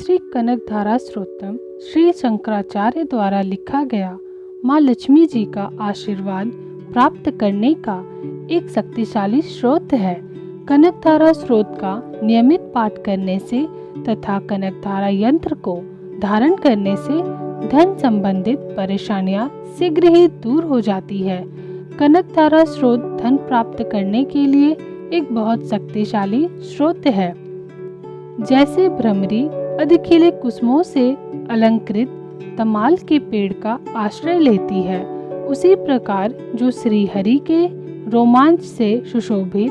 श्री कनकधारा स्तोत्रम श्री शंकराचार्य द्वारा लिखा गया माँ लक्ष्मी जी का आशीर्वाद प्राप्त करने का एक शक्तिशाली स्रोत है। कनकधारा स्रोत का नियमित पाठ करने से तथा कनकधारा यंत्र को धारण करने से धन संबंधित परेशानियां शीघ्र ही दूर हो जाती है। कनकधारा स्रोत धन प्राप्त करने के लिए एक बहुत शक्तिशाली स्रोत है। जैसे भ्रमरी अधिखिले कुसुमों से अलंकृत तमाल के पेड़ का आश्रय लेती है, उसी प्रकार जो श्री हरि के रोमांच से सुशोभित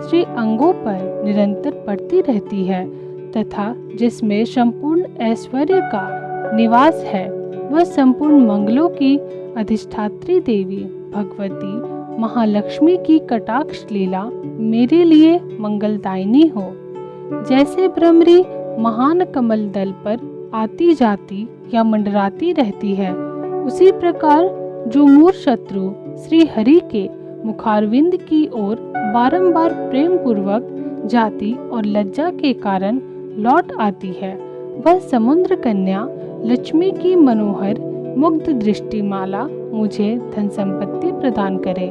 श्री अंगों पर निरंतर पड़ती रहती है तथा जिसमें संपूर्ण ऐश्वर्य का निवास है, वह संपूर्ण मंगलों की अधिष्ठात्री देवी भगवती महालक्ष्मी की कटाक्ष लीला मेरे लिए मंगलदायिनी हो। जैसे भ्रमरी महान कमल दल पर आती जाती या मंडराती रहती है, उसी प्रकार जो मूर शत्रु श्री हरि के मुखारविंद की ओर बारंबार प्रेम पूर्वक जाती और लज्जा के कारण लौट आती है, वह समुद्र कन्या लक्ष्मी की मनोहर मुग्ध दृष्टिमाला मुझे धन संपत्ति प्रदान करे।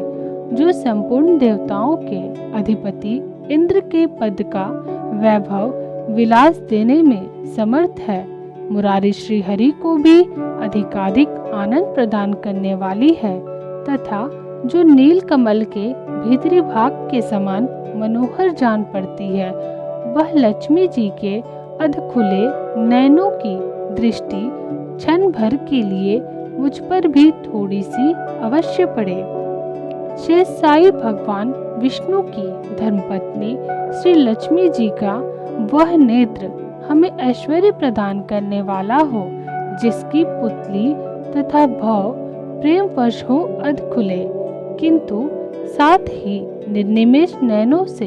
जो संपूर्ण देवताओं के अधिपति इंद्र के पद का वैभव विलास देने में समर्थ है, मुरारी श्री हरि को भी अधिकाधिक आनंद प्रदान करने वाली है तथा जो नील कमल के भीतरी भाग के समान मनोहर जान पड़ती है, वह लक्ष्मी जी के अधखुले नयनों की दृष्टि क्षण भर के लिए मुझ पर भी थोड़ी सी अवश्य पड़े। शेष साई भगवान विष्णु की धर्मपत्नी श्री लक्ष्मी जी का वह नेत्र हमें ऐश्वर्य प्रदान करने वाला हो, जिसकी पुतली तथा भव प्रेम वश हो अधखुले, किंतु साथ ही निर्निमेष नयनों से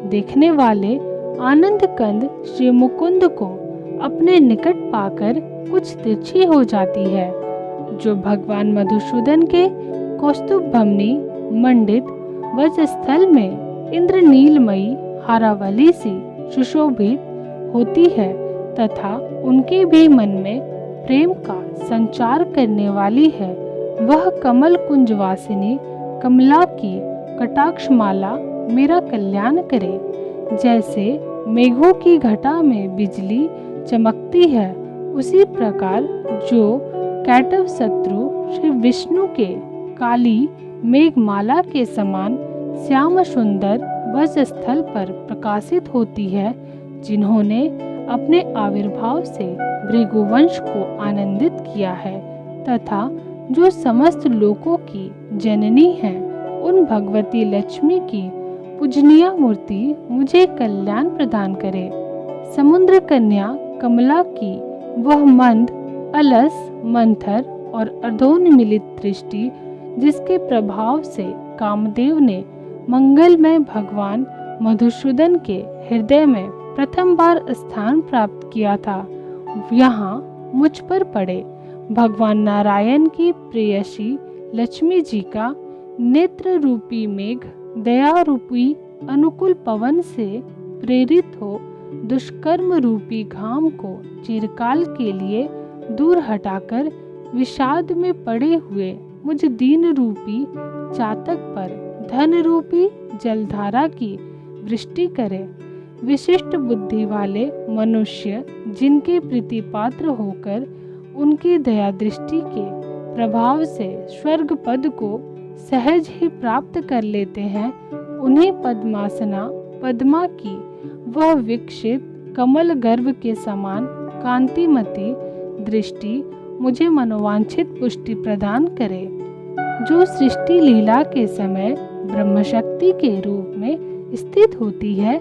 देखने वाले आनंद कंद श्री मुकुंद को अपने निकट पाकर कुछ तिरछी हो जाती है। जो भगवान मधुसूदन के कौस्तुभ भमनी मंडित वक्षस्थल में इंद्रनीलमयी हारावली सी सुशोभित होती है तथा उनके भी मन में प्रेम का संचार करने वाली है, वह कमल कुंजवासिनी कमला की कटाक्षमाला मेरा कल्याण करे। जैसे मेघों की घटा में बिजली चमकती है, उसी प्रकार जो कैटव शत्रु श्री विष्णु के काली मेघमाला के समान श्याम सुंदर वक्षस्थल पर प्रकाशित होती है, जिन्होंने अपने आविर्भाव से भृगुवंश को आनंदित किया है तथा जो समस्त लोकों की जननी है, उन भगवती लक्ष्मी की पूजनीय मूर्ति मुझे कल्याण प्रदान करे। समुद्र कन्या कमला की वह मंद अलस मंथर और अर्धोन्मिलित दृष्टि, जिसके प्रभाव से कामदेव ने मंगलमय भगवान मधुसूदन के हृदय में प्रथम बार स्थान प्राप्त किया था, यहाँ मुझ पर पड़े। भगवान नारायण की प्रेयसी लक्ष्मी जी का नेत्र रूपी मेघ दया रूपी अनुकूल पवन से प्रेरित हो दुष्कर्म रूपी घाम को चिरकाल के लिए दूर हटाकर विषाद में पड़े हुए मुझ दीन रूपी चातक पर धन रूपी जलधारा की वृष्टि करे। विशिष्ट बुद्धि वाले मनुष्य जिनके प्रीतिपात्र होकर उनकी दया दृष्टि के प्रभाव से स्वर्ग पद को सहज ही प्राप्त कर लेते हैं, उन्हें पद्मासना पद्मा की वह विकसित कमल गर्भ के समान कांतिमती दृष्टि मुझे मनोवांछित पुष्टि प्रदान करे। जो सृष्टि लीला के समय ब्रह्मशक्ति के रूप में स्थित होती है,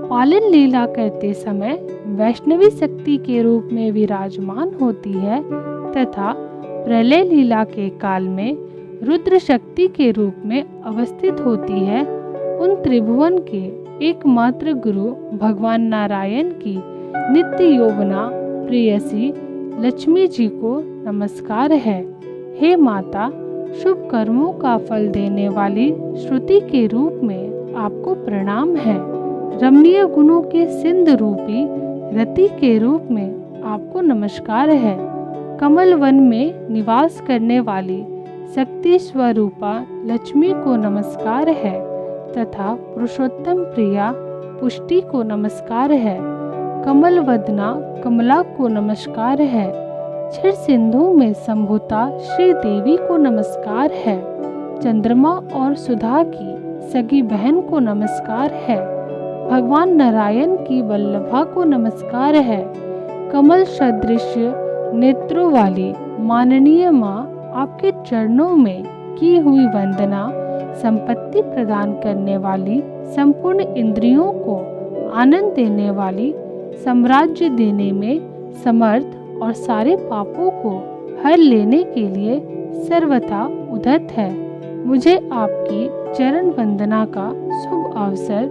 पालन लीला करते समय वैष्णवी शक्ति के रूप में विराजमान होती है तथा प्रलय लीला के काल में रुद्र शक्ति के रूप में अवस्थित होती है, उन त्रिभुवन के एकमात्र गुरु भगवान नारायण की नित्य यौवना प्रेयसी लक्ष्मी जी को नमस्कार है। हे माता, शुभ कर्मों का फल देने वाली श्रुति के रूप में आपको प्रणाम है। रमणीय गुणों के सिंधु रूपी रति के रूप में आपको नमस्कार है। कमल वन में निवास करने वाली शक्ति स्वरूपा लक्ष्मी को नमस्कार है तथा पुरुषोत्तम प्रिया पुष्टि को नमस्कार है। कमल वदना कमला को नमस्कार है। क्षीर सिंधु में संभुता श्री देवी को नमस्कार है। चंद्रमा और सुधा की सगी बहन को नमस्कार है। भगवान नारायण की वल्लभा को नमस्कार है। कमल सदृश नेत्रों वाली माननीय माँ, आपके चरणों में की हुई वंदना संपत्ति प्रदान करने वाली, संपूर्ण इंद्रियों को आनंद देने वाली, साम्राज्य देने में समर्थ और सारे पापों को हर लेने के लिए सर्वथा उद्यत है। मुझे आपकी चरण वंदना का शुभ अवसर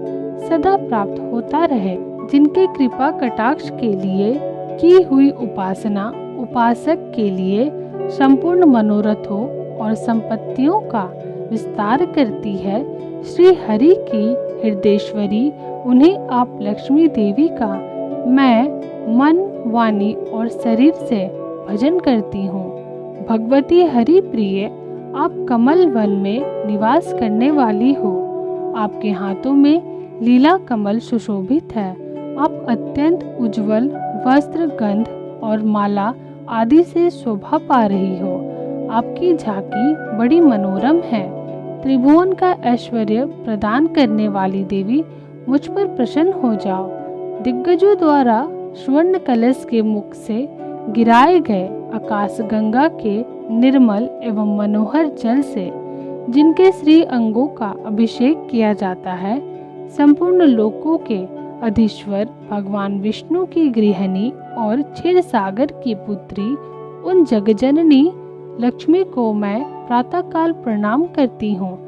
सदा प्राप्त होता रहे। जिनके कृपा कटाक्ष के लिए की हुई उपासना उपासक के लिए संपूर्ण मनोरथों और संपत्तियों का विस्तार करती है, श्री हरि की हृदयेश्वरी उन्हें आप लक्ष्मी देवी का मैं मन, वाणी और शरीर से भजन करती हूँ। भगवती हरि प्रिय, आप कमल वन में निवास करने वाली हो। आपके हाथों में लीला कमल सुशोभित है। आप अत्यंत उज्जवल वस्त्र, गंध और माला आदि से शोभा पा रही हो। आपकी झांकी बड़ी मनोरम है। त्रिभुवन का ऐश्वर्य प्रदान करने वाली देवी, मुझ पर प्रसन्न हो जाओ। दिग्गजों द्वारा स्वर्ण कलश के मुख से गिराए गए आकाश गंगा के निर्मल एवं मनोहर जल से, जिनके श्री अंगों का अभिषेक किया जाता है, संपूर्ण लोकों के अधीश्वर भगवान विष्णु की गृहिणी और क्षीर सागर की पुत्री उन जगजननी लक्ष्मी को मैं प्रातःकाल प्रणाम करती हूँ।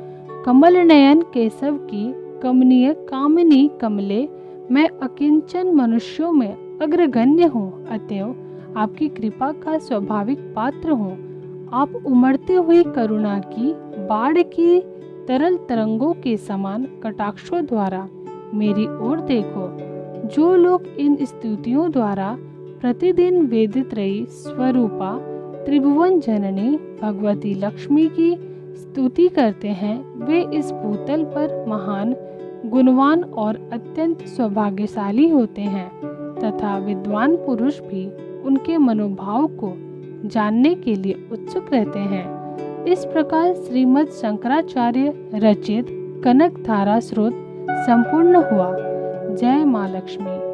कमल नयन केशव की कमनीय कामिनी कमले, मैं अकिंचन मनुष्यों में अग्रगण्य हूँ, अतएव आपकी कृपा का स्वाभाविक पात्र हूँ। आप उमड़ती हुई करुणा की बाढ़ की तरल तरंगों के समान कटाक्षों द्वारा मेरी ओर देखो। जो लोग इन स्तुतियों द्वारा प्रतिदिन वेदित रही स्वरूपा त्रिभुवन जननी भगवती लक्ष्मी की स्तुति करते हैं, वे इस भूतल पर महान, गुणवान और अत्यंत सौभाग्यशाली होते हैं तथा विद्वान पुरुष भी उनके मनोभाव को जानने के लिए उत्सुक रहते हैं। इस प्रकार श्रीमद् शंकराचार्य रचित कनक धारा स्रोत संपूर्ण हुआ। जय माँ लक्ष्मी।